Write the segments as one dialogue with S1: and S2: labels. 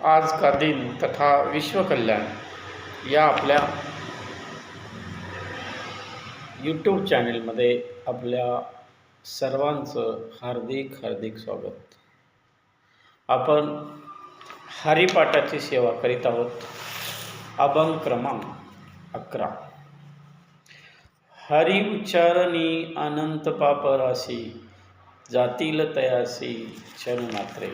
S1: आज का दिन तथा विश्व कल्याण या आपल्या यूट्यूब चॅनलमध्ये आपल्या सर्वांचं हार्दिक हार्दिक स्वागत. आपण हरिपाठाची सेवा करीत आहोत. अभंग क्रमांक 11. हरि उच्चारणी अनंत पापराशी, जातील तयासी क्षण मात्रे.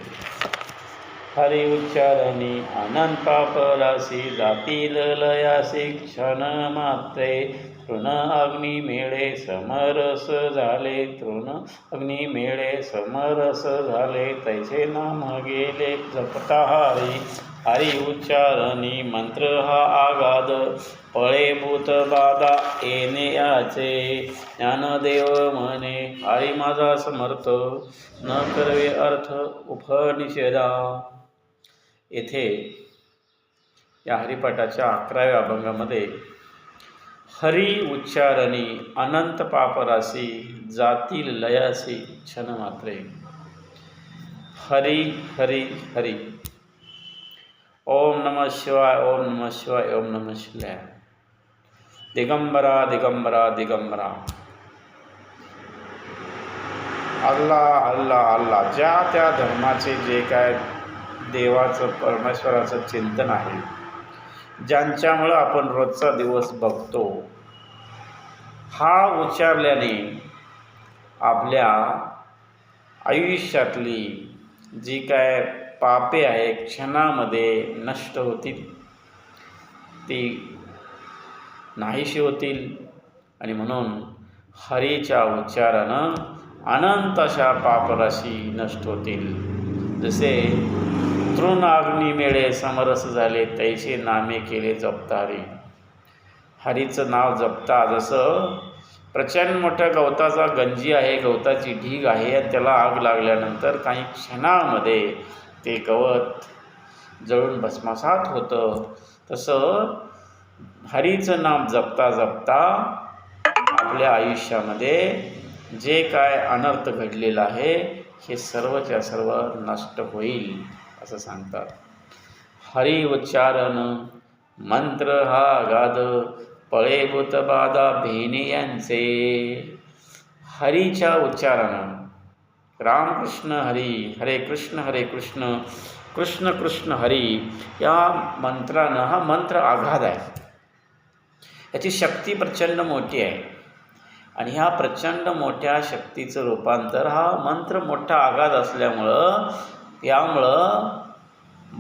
S1: हरि उच्चारणी अनंत पापराशी, जातील लयासी क्षण मात्रे. तृण अग्नी मेळे समरस झाले, तृण अग्नी मेळे समरस झाले. तैसे नाम गेले जपता हरी, हरि उच्चारणी मंत्र हा आगाध. पळे भूत बाधा येणे याचे, ज्ञानदेव म्हणे हरी माझा समर्थ. न करवे अर्थ उपनिषेधा. येथे या हरिपाठाच्या 11व्या अभंगामध्ये हरी उच्चारणी अनंत पापराशी, जातील लयासी क्षण मात्रे. हरी हरी हरी. ओम नमः शिवाय, ओम नमः शिवाय, ओम नमः शिवाय. दिगंबरा दिगंबरा दिगंबरा. अल्लाह अल्लाह अल्लाह. ज्या त्या धर्माचे जे काय देवाचं परमेश्वराचं चिंतन आहे, ज्यांच्यामुळं आपण रोजचा दिवस बघतो, हा उच्चारल्याने आपल्या आयुष्यातली जी काय पापे आहे क्षणामध्ये नष्ट होतील, ती नाहीशी होतील. आणि म्हणून हरीच्या उच्चारानं अनंत अशा पापराशी नष्ट होतील. जसे तृण अग्नी मेळे समरस झाले, तैसे नामे केले जपता हरी. हरीचं नाव जपता, जसं प्रचंड मोठ्या गवताचा गंजी आहे, गवताची ढीग आहे, आणि त्याला आग लागल्यानंतर काही क्षणामध्ये ते गवत जळून भस्मसात होतं, तसं हरीचं नाम जपता जपता आपल्या आयुष्यामध्ये जे काय अनर्थ घडलेलं आहे हे सर्वच्या सर्व नष्ट होईल असं सांगतात. हरी उच्चारण मंत्र हा गाध, पळे भूत बाधा भेने यांचे. हरीच्या उच्चारण, रामकृष्ण हरी, हरे कृष्ण कृष्ण कृष्ण हरी, या मंत्रानं, हा मंत्र आघात आहे, याची शक्ती प्रचंड मोठी आहे. आणि ह्या प्रचंड मोठ्या शक्तीचं रूपांतर हा मंत्र मोठा आघात असल्यामुळं, त्यामुळं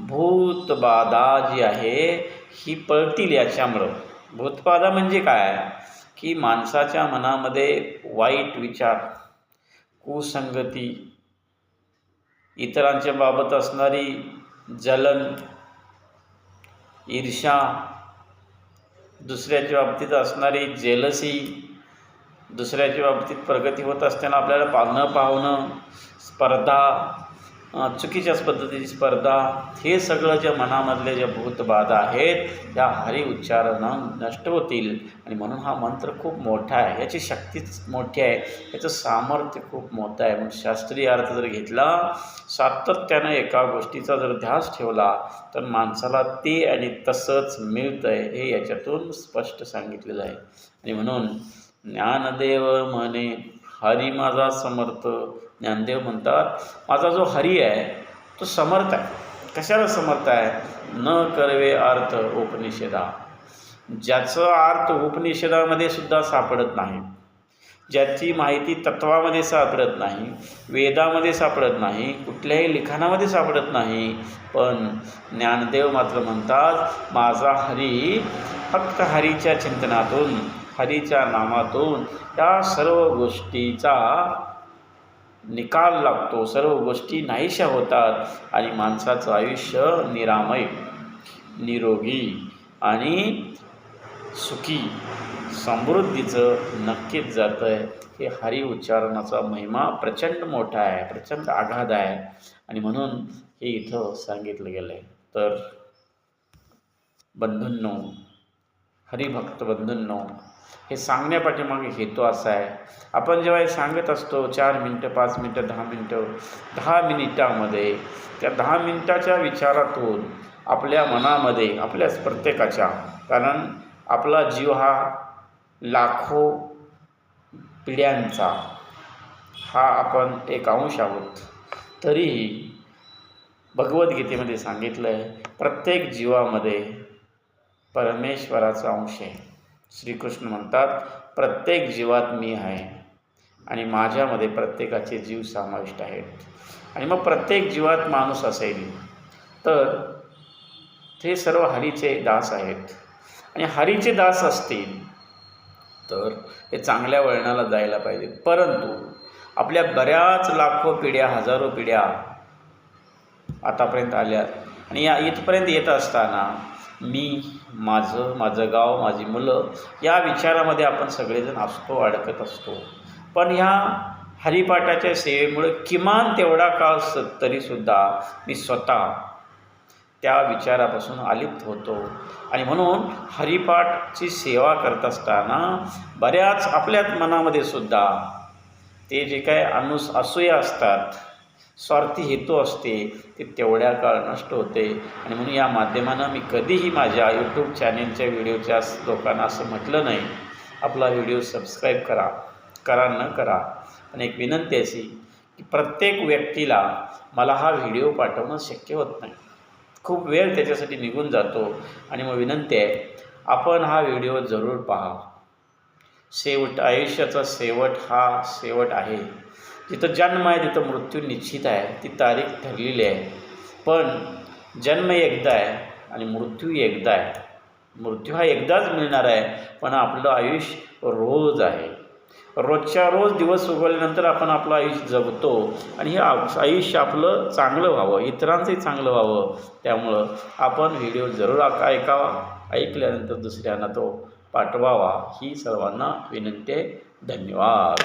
S1: भूतबाधा जी आहे ही पळतील. याच्यामुळं भूतबाधा म्हणजे काय, की माणसाच्या मनामध्ये वाईट विचार, कुसंगती, इतरांच्या बाबत असणारी जलन, ईर्ष्या, दुसऱ्याच्या बाबतीत असणारी जेलसी, दुसऱ्याच्या बाबतीत प्रगती होत असताना आपल्याला न पाहणं, स्पर्धा, चुकीच्याच पद्धतीची स्पर्धा, हे सगळं ज्या मनामधले ज्या भूतबाधा आहेत त्या हरी उच्चारणानं नष्ट होतील. आणि म्हणून हा मंत्र खूप मोठा आहे, याची शक्तीच मोठी आहे, याचं सामर्थ्य खूप मोठं आहे. म्हणून शास्त्रीय अर्थ जर घेतला, सातत्यानं एका गोष्टीचा जर ध्यास ठेवला तर माणसाला ते आणि तसंच मिळतं आहे, हे याच्यातून स्पष्ट सांगितलेलं आहे. आणि म्हणून ज्ञानदेव म्हणे हरी माझा समर्थ. ज्ञानदेव म्हणतात माझा जो हरी आहे तो समर्थ आहे. कशाला समर्थ आहे, न करवे अर्थ उपनिषेधा. ज्याचं अर्थ उपनिषेधामध्ये सुद्धा सापडत नाही, ज्याची माहिती तत्वामध्ये सापडत नाही, वेदामध्ये सापडत नाही, कुठल्याही लिखाणामध्ये सापडत नाही, पण ज्ञानदेव मात्र म्हणतात माझा हरी फक्त हरीच्या चिंतनातून, हरीच्या नामातून या सर्व गोष्टीचा निकाल लागतो, सर्व गोष्टी नाहीशा होतात आणि माणसाचं आयुष्य निरामय, निरोगी आणि सुखी, समृद्धीचं नक्कीच जातं आहे. हे हरी उच्चारणाचा महिमा प्रचंड मोठा आहे, प्रचंड आघात आहे. आणि म्हणून हे इथं सांगितलं गेलं आहे. तर बंधूंनो, हरिभक्त बंधूंनो, हे सांगण्यापाठीमागे हेतू असा आहे, आपण जेव्हा हे सांगत असतो 4 मिनटं 5 मिनटं 10 मिनटं 10 मिनिटामध्ये त्या 10 मिनिटाच्या विचारातून आपल्या मनामध्ये आपल्याच प्रत्येकाच्या, कारण आपला जीव हा लाखो पिढ्यांचा हा आपण एक अंश आहोत, तरीही भगवद्गीतेमध्ये सांगितलं आहे प्रत्येक जीवामध्ये परमेश्वराचा अंश आहे. श्रीकृष्ण म्हणतात प्रत्येक जीवात मी आहे आणि माझ्यामध्ये प्रत्येकाचे जीव समाविष्ट आहेत आणि मग प्रत्येक जीवात माणूस असेल तर ते सर्व हरीचे दास आहेत आणि हरीचे दास असतील तर हे चांगल्या वळणाला जायला पाहिजे. परंतु आपल्या बऱ्याच लाखो पिढ्या हजारो पिढ्या आतापर्यंत आल्या आणि या इथपर्यंत येत असताना मी माझं गाव माझी मुलं या विचारामध्ये आपण सगळेजण असतो, अडकत असतो. पण ह्या हरिपाठाच्या सेवेमुळे किमान तेवढा काळ तरीसुद्धा मी स्वतः त्या विचारापासून अलिप्त होतो आणि म्हणून हरिपाठची सेवा करत असताना बऱ्याच आपल्याच मनामध्ये सुद्धा ते जे काय असूया असतात, स्वार्थी हेतू असते, ते तेवढ्या काळ नष्ट होते. आणि म्हणून या माध्यमानं मी कधीही माझ्या यूट्यूब चॅनेलच्या व्हिडिओच्या लोकांना असं म्हटलं नाही आपला व्हिडिओ सबस्क्राईब करा न करा. पण एक विनंती अशी की प्रत्येक व्यक्तीला मला हा व्हिडिओ पाठवणं शक्य होत नाही, खूप वेळ त्याच्यासाठी निघून जातो. आणि मग विनंती आहे आपण हा व्हिडिओ जरूर पहा. आयुष्याचा शेवट आहे. जिथं जन्म आहे तिथं मृत्यू निश्चित आहे, ती तारीख ठरलेली आहे. पण जन्म एकदा आहे आणि मृत्यू एकदा आहे. मृत्यू हा एकदाच मिळणार आहे, पण आपलं आयुष्य रोज आहे. रोजच्या रोज दिवस उगवल्यानंतर आपण आपलं आयुष्य जगतो आणि हे आयुष्य आपलं चांगलं व्हावं, इतरांचंही चांगलं व्हावं. त्यामुळं आपण व्हिडिओ जरूर ऐकावा, ऐकल्यानंतर दुसऱ्यांना तो पाठवावा ही सर्वांना विनंती आहे. धन्यवाद.